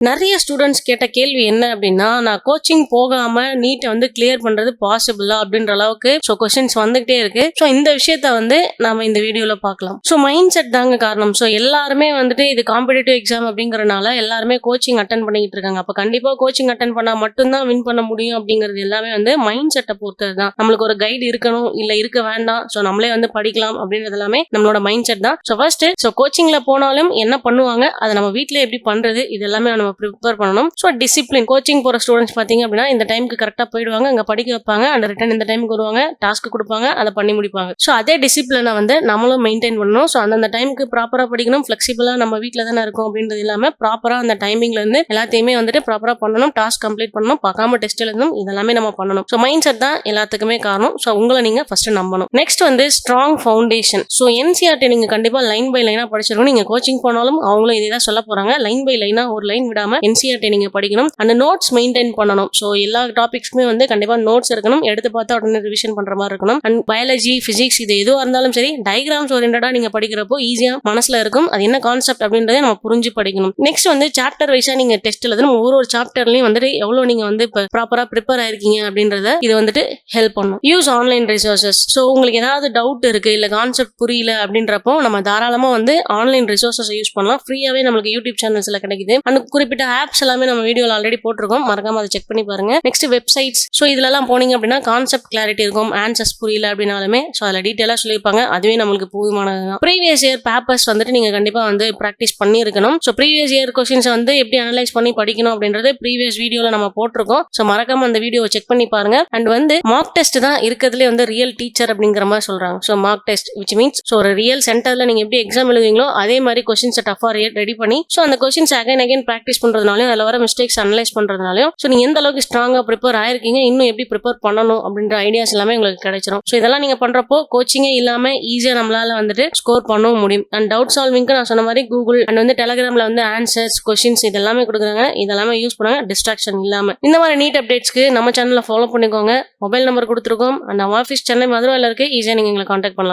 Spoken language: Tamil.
நிறைய ஸ்டூடெண்ட்ஸ் கேட்ட கேள்வி என்ன அப்படின்னா, நான் கோச்சிங் போகாம நீட்டை வந்து கிளியர் பண்றது பாசிபிளா அப்படின்ற அளவுக்கு கொஸ்டின்ஸ் வந்துகிட்டே இருக்கு. இந்த விஷயத்த வந்து நாம இந்த வீடியோல பார்க்கலாம். மைண்ட் செட் தாங்க காரணம். எல்லாருமே வந்துட்டு இது காம்படிட்டிவ் எக்ஸாம் அப்படிங்கறனால எல்லாருமே கோச்சிங் அட்டன் பண்ணிட்டு இருக்காங்க. அப்ப கண்டிப்பா கோச்சிங் அட்டன் பண்ணா மட்டும்தான் வின் பண்ண முடியும் அப்படிங்கிறது எல்லாமே வந்து மைண்ட் செட்டை பொறுத்தது தான். நம்மளுக்கு ஒரு கைடு இருக்கணும் இல்ல இருக்க வேண்டாம், நம்மளே வந்து படிக்கலாம் அப்படின்றது எல்லாமே நம்மளோட மைண்ட் செட் தான். ஃபர்ஸ்ட் கோச்சிங்ல போனாலும் என்ன பண்ணுவாங்க, அதை நம்ம வீட்ல எப்படி பண்றது, இது எல்லாமே நம்ம ப்ரிப்பேர் பண்ணணும். டிசிப்ளின். கோச்சிங் போற ஸ்டூடெண்ட்ஸ் பாத்தீங்க அப்படின்னா இந்த டைமுக்கு கரெக்டா போயிடுவாங்க, அங்க படிக்க வைப்பாங்க, அந்த ரிட்டர்ன் இந்த டைமுக்கு வருவாங்க, டாஸ்க் கொடுப்பாங்க, அதை பண்ணி முடிப்பாங்க. அதே டிசிப்ளினை வந்து நம்மளும் மெயின்டைன் பண்ணணும். அந்த டைமுக்கு ப்ராப்பரா படிக்கணும். ஃபிளெக்சிபிளா நம்ம வீட்ல தானே இருக்கும் அப்படின்றது இல்லாம ப்ராப்பரா அந்த டைமிங்ல இருந்து எல்லாத்தையுமே வந்துட்டு ப்ராப்பரா பண்ணணும், டாஸ்க் கம்ப்ளீட் பண்ணணும், பார்க்காம டெஸ்ட் எழுதணும், இதெல்லாமே நம்ம பண்ணணும். மைண்ட் செட் தான் எல்லாத்துக்குமே காரணம். உங்களை நீங்க ஃபர்ஸ்ட் நம்பணும். நெக்ஸ்ட் வந்து ஸ்ட்ராங் ஃபவுண்டேஷன். என்சிஆர்டி நீங்க கண்டிப்பா லைன் பை லைனா படிச்சிருக்கணும். நீங்க கோச்சிங் போனாலும் அவங்களும் இதே தான் சொல்ல போறாங்க. லைன் பை லைனா ஒரு லைன் விடாம என்சிஆர்டி நீங்க படிக்கணும். அந்த நோட்ஸ் மெயின்டைன் பண்ணணும். எல்லா டாபிக்ஸ்க்குமே வந்து கண்டிப்பா நோட்ஸ் இருக்கணும். எடுத்து பார்த்தா உடனே ரிவிஷன் பண்ற மாதிரி இருக்கணும். அண்ட் பயாலஜி, பிசிக்ஸ் இது எதுவா இருந்தாலும் சரி டயக்ராம்ஸ் ஓரியன்டா நீங்க படிக்கிறப்போ ஈஸியா மனசுல இருக்கும். அது என்ன கான்செப்ட் அப்படின்றத நம்ம புரிஞ்சு படிக்கணும். நெக்ஸ்ட் வந்து சாப்டர் வைஸா நீங்க டெஸ்ட் எழுதணும். ஒரு சாப்டர்லயும் வந்துட்டு எவ்வளவு நீங்க வந்து ப்ராப்பரா ப்ரிப்பேர் ஆயிருக்கீங்க அப்படின்றத இது வந்துட்டு ஹெல்ப் பண்ணும். Use online resources. உங்களுக்கு ஏதாவது டவுட் இருக்கு இல்ல கான்செப்ட் புரியல அப்படின்றப்போ நம்ம தாராளமா வந்து ஆன்லைன் ரிசோர்சஸ் யூஸ் பண்ணலாம். ஃப்ரீயாவே நமக்கு யூடியூப் சேனல்ஸ்ல கிடைக்குது. அந்த குறிப்பிட்ட ஆப்ஸ் எல்லாமே நம்ம வீடியோல ஆல்ரெடி போட்டிருக்கோம், மறக்காம அதை செக் பண்ணி பாருங்க. Next websites. இதுலலாம் போனீங்க அப்படின்னா கான்செப்ட் கிளாரிட்டி இருக்கும். ஆன்சர்ஸ் புரியல அப்படின்னாலுமே அதுல டீடைலா சொல்லியிருப்பாங்க. அதுவே நம்மளுக்கு போதுமானதுதான். ப்ரீவியஸ் இயர் பேப்பர்ஸ் வந்துட்டு நீங்க கண்டிப்பா வந்து பிராக்டிஸ் பண்ணியிருக்கணும். ப்ரீவியஸ் இயர் கொஸ்டின்ஸ் வந்து எப்படி அனலைஸ் பண்ணி படிக்கணும் அப்படின்றது ப்ரீவியஸ் வீடியோல நம்ம போட்டிருக்கோம். மறக்காம அந்த வீடியோவை செக் பண்ணி பாருங்க. அண்ட் வந்து மார்க் டெஸ்ட் தான் இருக்கிறதுலே வந்து ரியல் டீச்சர் அப்படிங்கிற மாதிரி சொல்றாங்க. மார்க் டெஸ்ட் விச் மீன்ஸ் ஒரு ரியல் சென்டர்ல நீங்க எப்படி எக்ஸாம் எழுதுவீங்களோ அதே மாதிரி கொஸ்டின்ஸ் டஃபா ரெடி பண்ணி அந்த கொஸ்டின்ஸ் அகைன் பிராக்டிஸ் பண்றதுனாலையும் அதுல வர மிஸ்டேக்ஸ் அனலைஸ் பண்றதுனாலையும் நீங்க எந்த அளவுக்கு ஸ்ட்ராங்கா ப்ரிப்பேர் ஆயிருக்கீங்க, இன்னும் எப்படி ப்ரிப்பேர் பண்ணணும் அப்படின்ற ஐடியாஸ் எல்லாமே உங்களுக்கு கிடைச்சிடும். இதெல்லாம் நீங்க பண்றப்போ கோச்சிங்கே இல்லாம ஈஸியா நம்மளால வந்துட்டு ஸ்கோர் பண்ணவும் முடியும். அண்ட் டவுட் சால்விங்க்கு நான் சொன்ன மாதிரி கூகுள் அண்ட் வந்து டெலிகிராம்ல வந்து ஆன்சர்ஸ், கொஸ்டின்ஸ் இதெல்லாமே கொடுக்குறாங்க. இதெல்லாமே யூஸ் பண்ணுங்க டிஸ்ட்ராக்ஷன் இல்லாம. இந்த மாதிரி நீட் அப்டேட்ஸ்க்கு நம்ம சேனலை ஃபாலோ பண்ணிக்கோங்க. மொபைல் நம்பர் கொடுத்துருக்கோம். அண்ட் நம்ம ஆஃபீஸ் சென்னை மதுரையில் இருக்கு. ஈஸியா நீங்க எங்களை கான்டாக்ட் பண்ணலாம்.